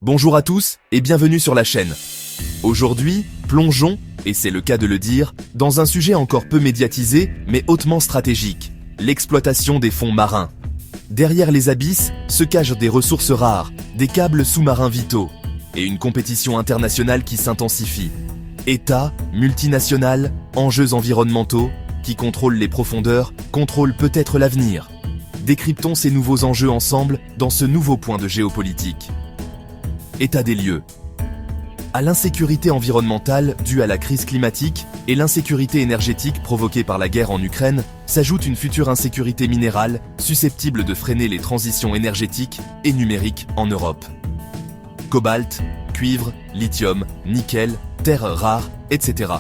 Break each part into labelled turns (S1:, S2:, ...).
S1: Bonjour à tous et bienvenue sur la chaîne. Aujourd'hui, plongeons, et c'est le cas de le dire, dans un sujet encore peu médiatisé mais hautement stratégique, l'exploitation des fonds marins. Derrière les abysses se cachent des ressources rares, des câbles sous-marins vitaux, et une compétition internationale qui s'intensifie. États, multinationales, enjeux environnementaux, qui contrôlent les profondeurs, contrôlent peut-être l'avenir. Décryptons ces nouveaux enjeux ensemble dans ce nouveau point de géopolitique. État des lieux. À l'insécurité environnementale due à la crise climatique et l'insécurité énergétique provoquée par la guerre en Ukraine s'ajoute une future insécurité minérale susceptible de freiner les transitions énergétiques et numériques en Europe. Cobalt, cuivre, lithium, nickel, terres rares, etc.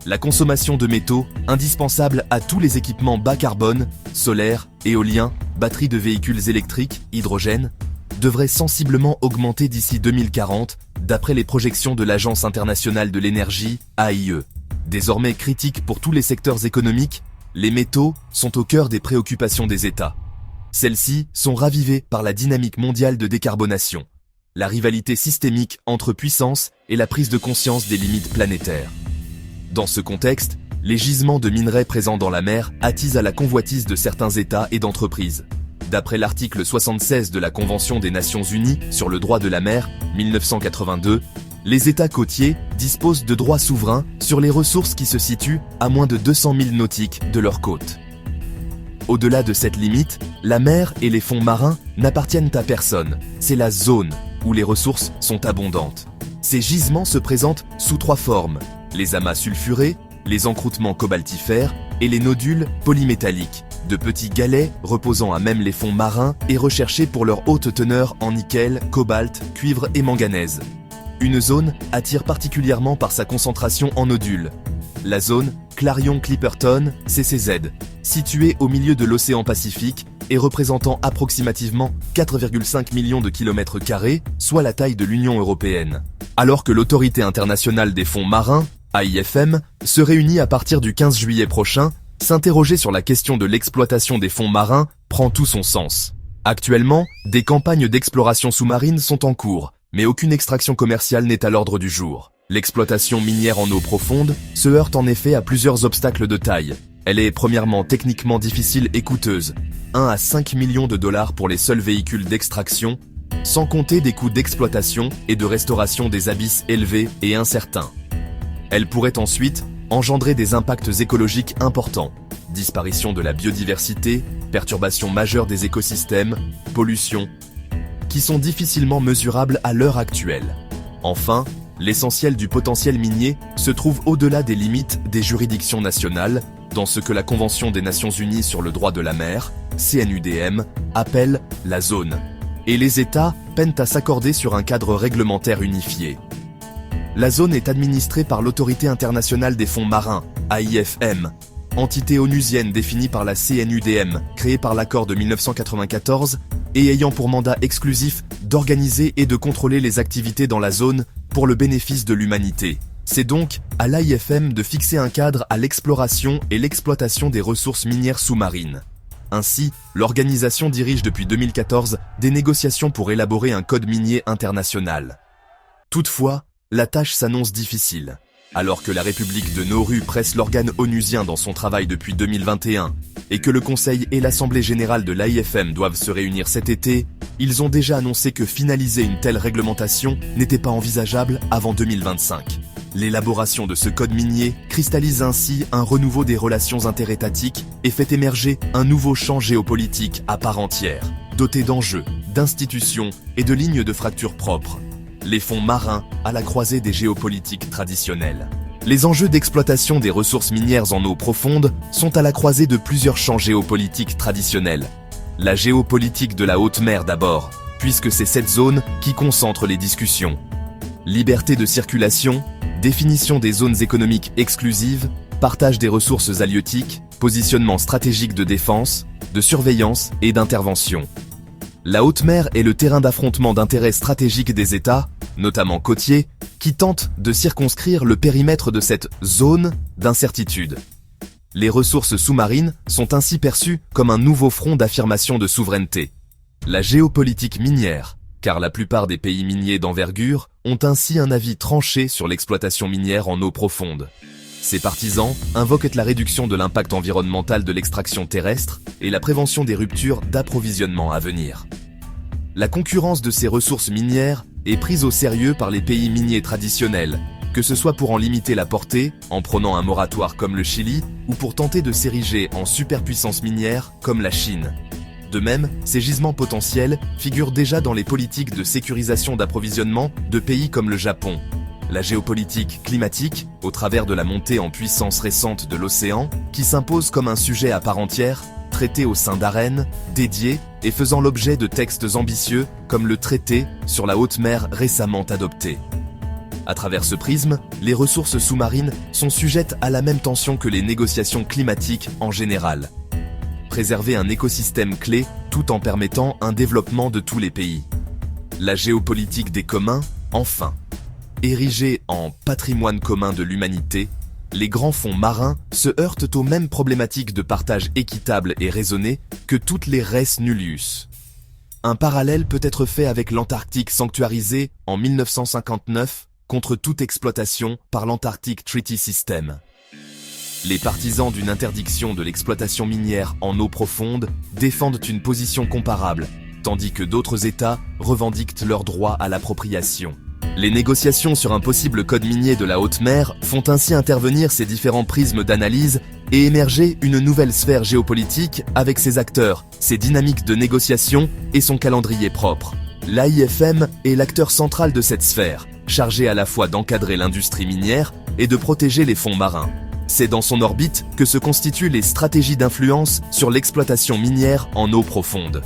S1: La consommation de métaux, indispensable à tous les équipements bas carbone, solaires, éoliens, batteries de véhicules électriques, hydrogène, devrait sensiblement augmenter d'ici 2040, d'après les projections de l'Agence internationale de l'énergie, AIE. Désormais critique pour tous les secteurs économiques, les métaux sont au cœur des préoccupations des États. Celles-ci sont ravivées par la dynamique mondiale de décarbonation, la rivalité systémique entre puissances et la prise de conscience des limites planétaires. Dans ce contexte, les gisements de minerais présents dans la mer attisent à la convoitise de certains États et d'entreprises. D'après l'article 76 de la Convention des Nations Unies sur le droit de la mer, 1982, les États côtiers disposent de droits souverains sur les ressources qui se situent à moins de 200 milles nautiques de leurs côtes. Au-delà de cette limite, la mer et les fonds marins n'appartiennent à personne. C'est la zone où les ressources sont abondantes. Ces gisements se présentent sous trois formes: les amas sulfurés, les encroûtements cobaltifères et les nodules polymétalliques, de petits galets reposant à même les fonds marins et recherchés pour leur haute teneur en nickel, cobalt, cuivre et manganèse. Une zone attire particulièrement par sa concentration en nodules. La zone Clarion-Clipperton, CCZ, située au milieu de l'océan Pacifique et représentant approximativement 4,5 millions de kilomètres carrés, soit la taille de l'Union européenne. Alors que l'Autorité internationale des fonds marins, AIFM, se réunit à partir du 15 juillet prochain, s'interroger sur la question de l'exploitation des fonds marins prend tout son sens. Actuellement, des campagnes d'exploration sous-marine sont en cours, mais aucune extraction commerciale n'est à l'ordre du jour. L'exploitation minière en eau profonde se heurte en effet à plusieurs obstacles de taille. Elle est premièrement techniquement difficile et coûteuse, 1 à 5 millions de dollars pour les seuls véhicules d'extraction, sans compter des coûts d'exploitation et de restauration des abysses élevés et incertains. Elle pourrait ensuite engendrer des impacts écologiques importants, disparition de la biodiversité, perturbation majeure des écosystèmes, pollution, qui sont difficilement mesurables à l'heure actuelle. Enfin, l'essentiel du potentiel minier se trouve au-delà des limites des juridictions nationales, dans ce que la Convention des Nations Unies sur le droit de la mer, CNUDM, appelle la zone. Et les États peinent à s'accorder sur un cadre réglementaire unifié. La zone est administrée par l'Autorité internationale des fonds marins, AIFM, entité onusienne définie par la CNUDM, créée par l'accord de 1994 et ayant pour mandat exclusif d'organiser et de contrôler les activités dans la zone pour le bénéfice de l'humanité. C'est donc à l'AIFM de fixer un cadre à l'exploration et l'exploitation des ressources minières sous-marines. Ainsi, l'organisation dirige depuis 2014 des négociations pour élaborer un code minier international. Toutefois, la tâche s'annonce difficile. Alors que la République de Nauru presse l'organe onusien dans son travail depuis 2021 et que le Conseil et l'Assemblée générale de l'AIFM doivent se réunir cet été, ils ont déjà annoncé que finaliser une telle réglementation n'était pas envisageable avant 2025. L'élaboration de ce code minier cristallise ainsi un renouveau des relations interétatiques et fait émerger un nouveau champ géopolitique à part entière, doté d'enjeux, d'institutions et de lignes de fracture propres. Les fonds marins à la croisée des géopolitiques traditionnelles. Les enjeux d'exploitation des ressources minières en eau profonde sont à la croisée de plusieurs champs géopolitiques traditionnels. La géopolitique de la haute mer d'abord, puisque c'est cette zone qui concentre les discussions. Liberté de circulation, définition des zones économiques exclusives, partage des ressources halieutiques, positionnement stratégique de défense, de surveillance et d'intervention. La haute mer est le terrain d'affrontement d'intérêts stratégiques des États, notamment côtiers, qui tentent de circonscrire le périmètre de cette zone d'incertitude. Les ressources sous-marines sont ainsi perçues comme un nouveau front d'affirmation de souveraineté. La géopolitique minière car la plupart des pays miniers d'envergure ont ainsi un avis tranché sur l'exploitation minière en eau profonde. Ses partisans invoquent la réduction de l'impact environnemental de l'extraction terrestre et la prévention des ruptures d'approvisionnement à venir. La concurrence de ces ressources minières est prise au sérieux par les pays miniers traditionnels, que ce soit pour en limiter la portée, en prônant un moratoire comme le Chili, ou pour tenter de s'ériger en superpuissance minière comme la Chine. De même, ces gisements potentiels figurent déjà dans les politiques de sécurisation d'approvisionnement de pays comme le Japon. La géopolitique climatique, au travers de la montée en puissance récente de l'océan, qui s'impose comme un sujet à part entière, traité au sein d'arènes, dédiées et faisant l'objet de textes ambitieux comme le traité sur la haute mer récemment adopté. À travers ce prisme, les ressources sous-marines sont sujettes à la même tension que les négociations climatiques en général. Préserver un écosystème clé tout en permettant un développement de tous les pays. La géopolitique des communs, enfin. Érigés en patrimoine commun de l'humanité, les grands fonds marins se heurtent aux mêmes problématiques de partage équitable et raisonné que toutes les res nullius. Un parallèle peut être fait avec l'Antarctique sanctuarisé en 1959 contre toute exploitation par l'Antarctic Treaty System. Les partisans d'une interdiction de l'exploitation minière en eau profonde défendent une position comparable, tandis que d'autres États revendiquent leur droit à l'appropriation. Les négociations sur un possible code minier de la haute mer font ainsi intervenir ces différents prismes d'analyse et émerger une nouvelle sphère géopolitique avec ses acteurs, ses dynamiques de négociation et son calendrier propre. L'AIFM est l'acteur central de cette sphère, chargé à la fois d'encadrer l'industrie minière et de protéger les fonds marins. C'est dans son orbite que se constituent les stratégies d'influence sur l'exploitation minière en eau profonde.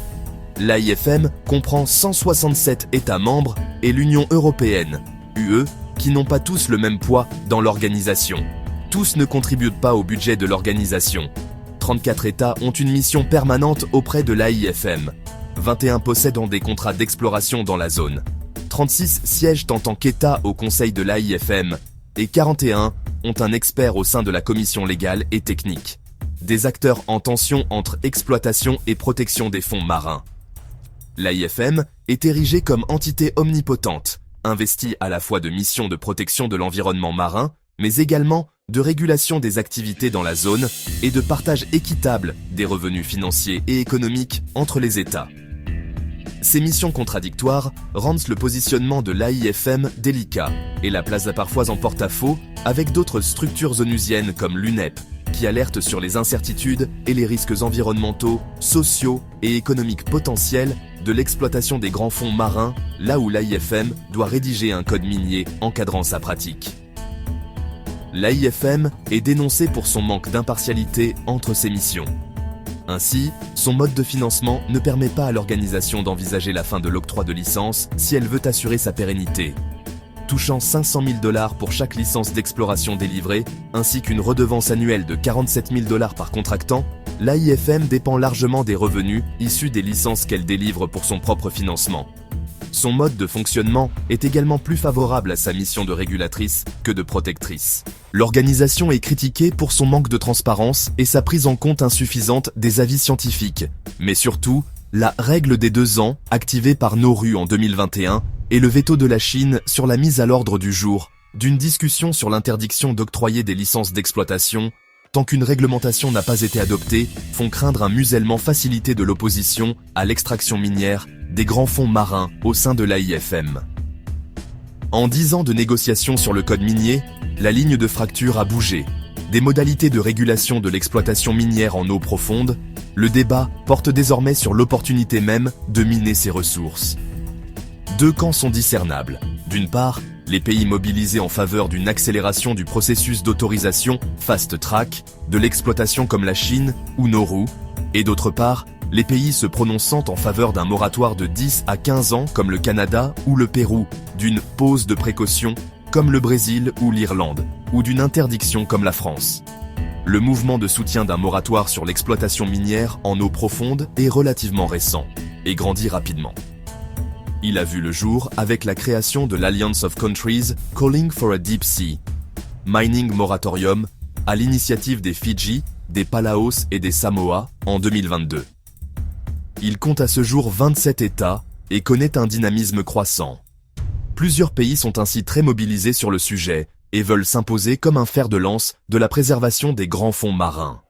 S1: L'AIFM comprend 167 États membres et l'Union européenne, UE, qui n'ont pas tous le même poids dans l'organisation. Tous ne contribuent pas au budget de l'organisation. 34 États ont une mission permanente auprès de l'AIFM. 21 possèdent des contrats d'exploration dans la zone. 36 siègent en tant qu'État au Conseil de l'AIFM et 41 ont un expert au sein de la commission légale et technique. Des acteurs en tension entre exploitation et protection des fonds marins. L'AIFM est érigée comme entité omnipotente, investie à la fois de missions de protection de l'environnement marin, mais également de régulation des activités dans la zone et de partage équitable des revenus financiers et économiques entre les États. Ces missions contradictoires rendent le positionnement de l'AIFM délicat et la place parfois en porte-à-faux avec d'autres structures onusiennes comme l'UNEP, qui alertent sur les incertitudes et les risques environnementaux, sociaux et économiques potentiels de l'exploitation des grands fonds marins, là où l'AIFM doit rédiger un code minier encadrant sa pratique. L'AIFM est dénoncée pour son manque d'impartialité entre ses missions. Ainsi, son mode de financement ne permet pas à l'organisation d'envisager la fin de l'octroi de licence si elle veut assurer sa pérennité. Touchant 500 000 $ pour chaque licence d'exploration délivrée, ainsi qu'une redevance annuelle de 47 000 $ par contractant, l'AIFM dépend largement des revenus issus des licences qu'elle délivre pour son propre financement. Son mode de fonctionnement est également plus favorable à sa mission de régulatrice que de protectrice. L'organisation est critiquée pour son manque de transparence et sa prise en compte insuffisante des avis scientifiques, mais surtout, la règle des 2 ans, activée par Nauru en 2021, et le veto de la Chine sur la mise à l'ordre du jour d'une discussion sur l'interdiction d'octroyer des licences d'exploitation, tant qu'une réglementation n'a pas été adoptée, font craindre un musellement facilité de l'opposition à l'extraction minière des grands fonds marins au sein de l'AIFM. En 10 ans de négociations sur le code minier, la ligne de fracture a bougé. Des modalités de régulation de l'exploitation minière en eau profonde, le débat porte désormais sur l'opportunité même de miner ces ressources. 2 camps sont discernables. D'une part, les pays mobilisés en faveur d'une accélération du processus d'autorisation fast track de l'exploitation comme la Chine ou Nauru, et d'autre part, les pays se prononçant en faveur d'un moratoire de 10 à 15 ans comme le Canada ou le Pérou, d'une pause de précaution comme le Brésil ou l'Irlande, ou d'une interdiction comme la France. Le mouvement de soutien d'un moratoire sur l'exploitation minière en eau profonde est relativement récent et grandit rapidement. Il a vu le jour avec la création de l'Alliance of Countries Calling for a Deep Sea Mining Moratorium à l'initiative des Fidji, des Palaos et des Samoa en 2022. Il compte à ce jour 27 États, et connaît un dynamisme croissant. Plusieurs pays sont ainsi très mobilisés sur le sujet et veulent s'imposer comme un fer de lance de la préservation des grands fonds marins.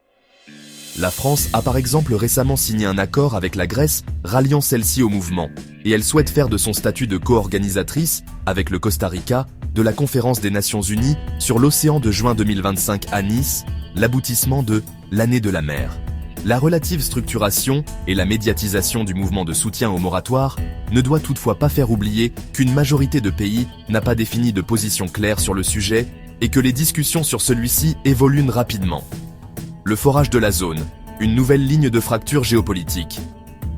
S1: La France a par exemple récemment signé un accord avec la Grèce ralliant celle-ci au mouvement, et elle souhaite faire de son statut de co-organisatrice, avec le Costa Rica, de la conférence des Nations Unies sur l'océan de juin 2025 à Nice, l'aboutissement de l'année de la mer. La relative structuration et la médiatisation du mouvement de soutien au moratoire ne doit toutefois pas faire oublier qu'une majorité de pays n'a pas défini de position claire sur le sujet et que les discussions sur celui-ci évoluent rapidement. Le forage de la zone, une nouvelle ligne de fracture géopolitique.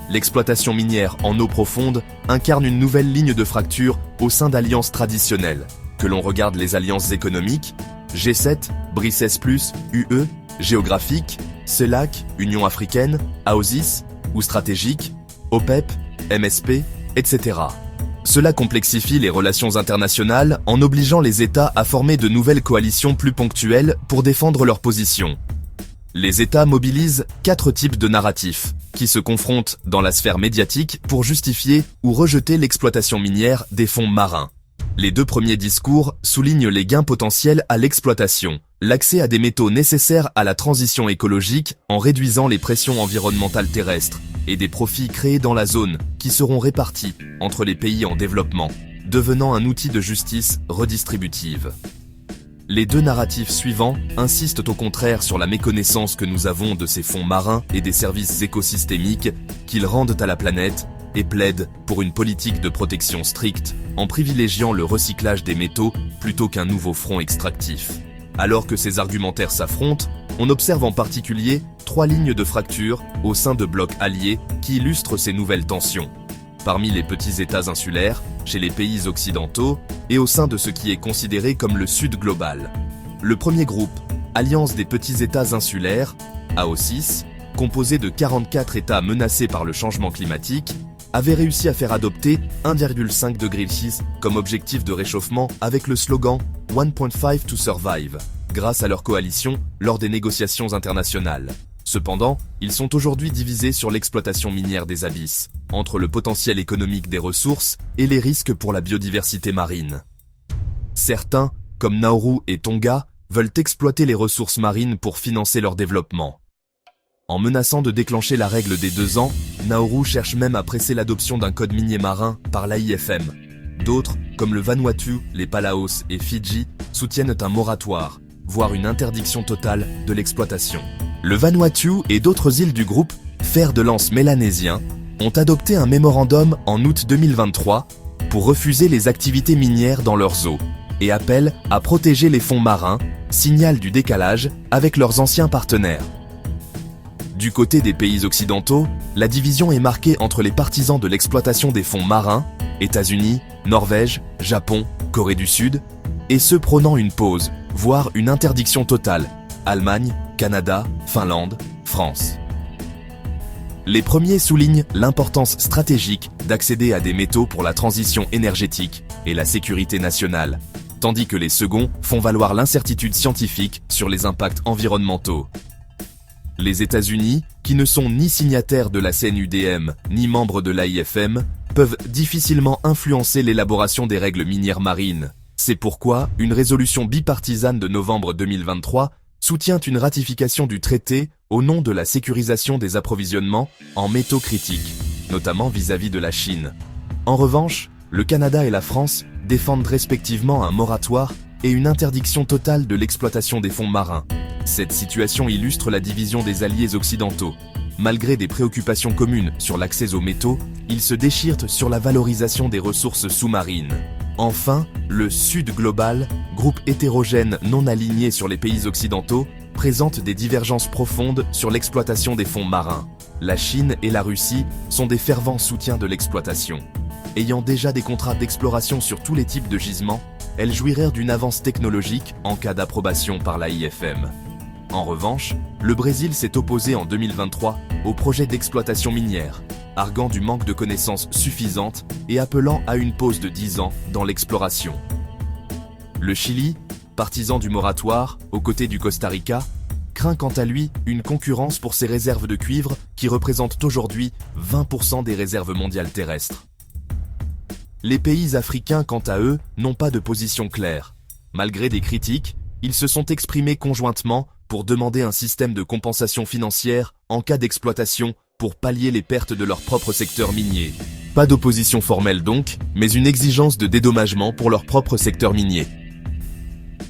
S1: L'exploitation minière en eau profonde incarne une nouvelle ligne de fracture au sein d'alliances traditionnelles, que l'on regarde les alliances économiques, G7, BRICS+, UE, géographiques, CELAC, Union africaine, AOSIS, ou stratégiques, OPEP, MSP, etc. Cela complexifie les relations internationales en obligeant les États à former de nouvelles coalitions plus ponctuelles pour défendre leurs positions. Les États mobilisent 4 types de narratifs, qui se confrontent dans la sphère médiatique pour justifier ou rejeter l'exploitation minière des fonds marins. Les 2 premiers discours soulignent les gains potentiels à l'exploitation, l'accès à des métaux nécessaires à la transition écologique en réduisant les pressions environnementales terrestres, et des profits créés dans la zone qui seront répartis entre les pays en développement, devenant un outil de justice redistributive. Les 2 narratifs suivants insistent au contraire sur la méconnaissance que nous avons de ces fonds marins et des services écosystémiques qu'ils rendent à la planète et plaident pour une politique de protection stricte en privilégiant le recyclage des métaux plutôt qu'un nouveau front extractif. Alors que ces argumentaires s'affrontent, on observe en particulier 3 lignes de fracture au sein de blocs alliés qui illustrent ces nouvelles tensions. Parmi les petits États insulaires, chez les pays occidentaux et au sein de ce qui est considéré comme le Sud global. Le premier groupe, Alliance des petits États insulaires, AOSIS, composé de 44 États menacés par le changement climatique, avait réussi à faire adopter 1,5 degré C comme objectif de réchauffement avec le slogan « 1.5 to survive » grâce à leur coalition lors des négociations internationales. Cependant, ils sont aujourd'hui divisés sur l'exploitation minière des abysses, entre le potentiel économique des ressources et les risques pour la biodiversité marine. Certains, comme Nauru et Tonga, veulent exploiter les ressources marines pour financer leur développement. En menaçant de déclencher la règle des 2 ans, Nauru cherche même à presser l'adoption d'un code minier marin par l'AIFM. D'autres, comme le Vanuatu, les Palaos et Fidji, soutiennent un moratoire, voire une interdiction totale de l'exploitation. Le Vanuatu et d'autres îles du groupe Fer de lance mélanésien ont adopté un mémorandum en août 2023 pour refuser les activités minières dans leurs eaux et appellent à protéger les fonds marins, signal du décalage avec leurs anciens partenaires. Du côté des pays occidentaux, la division est marquée entre les partisans de l'exploitation des fonds marins, États-Unis, Norvège, Japon, Corée du Sud, et ceux prônant une pause, voire une interdiction totale, Allemagne, Canada, Finlande, France. Les premiers soulignent l'importance stratégique d'accéder à des métaux pour la transition énergétique et la sécurité nationale, tandis que les seconds font valoir l'incertitude scientifique sur les impacts environnementaux. Les États-Unis, qui ne sont ni signataires de la CNUDM ni membres de l'AIFM, peuvent difficilement influencer l'élaboration des règles minières marines. C'est pourquoi une résolution bipartisane de novembre 2023 soutient une ratification du traité au nom de la sécurisation des approvisionnements en métaux critiques, notamment vis-à-vis de la Chine. En revanche, le Canada et la France défendent respectivement un moratoire et une interdiction totale de l'exploitation des fonds marins. Cette situation illustre la division des alliés occidentaux. Malgré des préoccupations communes sur l'accès aux métaux, ils se déchirent sur la valorisation des ressources sous-marines. Enfin, le Sud global, groupe hétérogène non aligné sur les pays occidentaux, présente des divergences profondes sur l'exploitation des fonds marins. La Chine et la Russie sont des fervents soutiens de l'exploitation. Ayant déjà des contrats d'exploration sur tous les types de gisements, elles jouiraient d'une avance technologique en cas d'approbation par l'AIFM. En revanche, le Brésil s'est opposé en 2023 au projet d'exploitation minière, arguant du manque de connaissances suffisantes et appelant à une pause de 10 ans dans l'exploration. Le Chili, partisan du moratoire, aux côtés du Costa Rica, craint quant à lui une concurrence pour ses réserves de cuivre qui représentent aujourd'hui 20% des réserves mondiales terrestres. Les pays africains, quant à eux, n'ont pas de position claire. Malgré des critiques, ils se sont exprimés conjointement pour demander un système de compensation financière en cas d'exploitation pour pallier les pertes de leur propre secteur minier. Pas d'opposition formelle donc, mais une exigence de dédommagement pour leur propre secteur minier.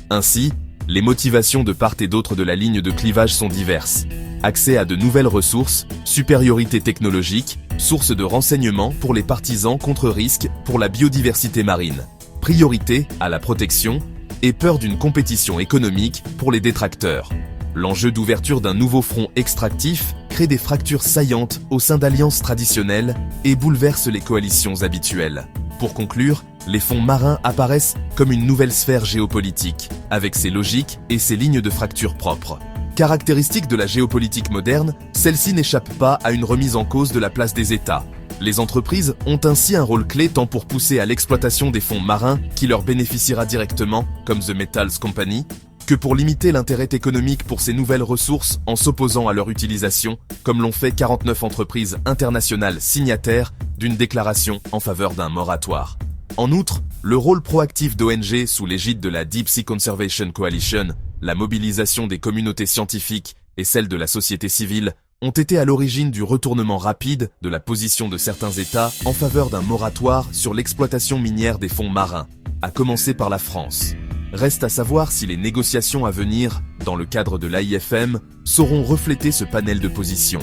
S1: Ainsi, les motivations de part et d'autre de la ligne de clivage sont diverses. Accès à de nouvelles ressources, supériorité technologique, source de renseignements pour les partisans contre risque pour la biodiversité marine, priorité à la protection et peur d'une compétition économique pour les détracteurs. L'enjeu d'ouverture d'un nouveau front extractif crée des fractures saillantes au sein d'alliances traditionnelles et bouleverse les coalitions habituelles. Pour conclure, les fonds marins apparaissent comme une nouvelle sphère géopolitique, avec ses logiques et ses lignes de fracture propres. Caractéristique de la géopolitique moderne, celle-ci n'échappe pas à une remise en cause de la place des États. Les entreprises ont ainsi un rôle clé tant pour pousser à l'exploitation des fonds marins qui leur bénéficiera directement, comme The Metals Company, que pour limiter l'intérêt économique pour ces nouvelles ressources en s'opposant à leur utilisation, comme l'ont fait 49 entreprises internationales signataires d'une déclaration en faveur d'un moratoire. En outre, le rôle proactif d'ONG sous l'égide de la Deep Sea Conservation Coalition, la mobilisation des communautés scientifiques et celle de la société civile ont été à l'origine du retournement rapide de la position de certains États en faveur d'un moratoire sur l'exploitation minière des fonds marins, à commencer par la France. Reste à savoir si les négociations à venir, dans le cadre de l'AIFM, sauront refléter ce panel de positions.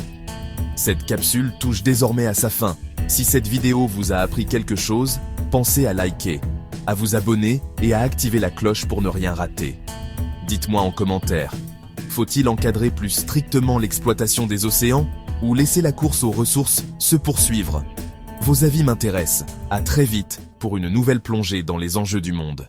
S1: Cette capsule touche désormais à sa fin. Si cette vidéo vous a appris quelque chose, pensez à liker, à vous abonner et à activer la cloche pour ne rien rater. Dites-moi en commentaire, faut-il encadrer plus strictement l'exploitation des océans ou laisser la course aux ressources se poursuivre? Vos avis m'intéressent. À très vite pour une nouvelle plongée dans les enjeux du monde.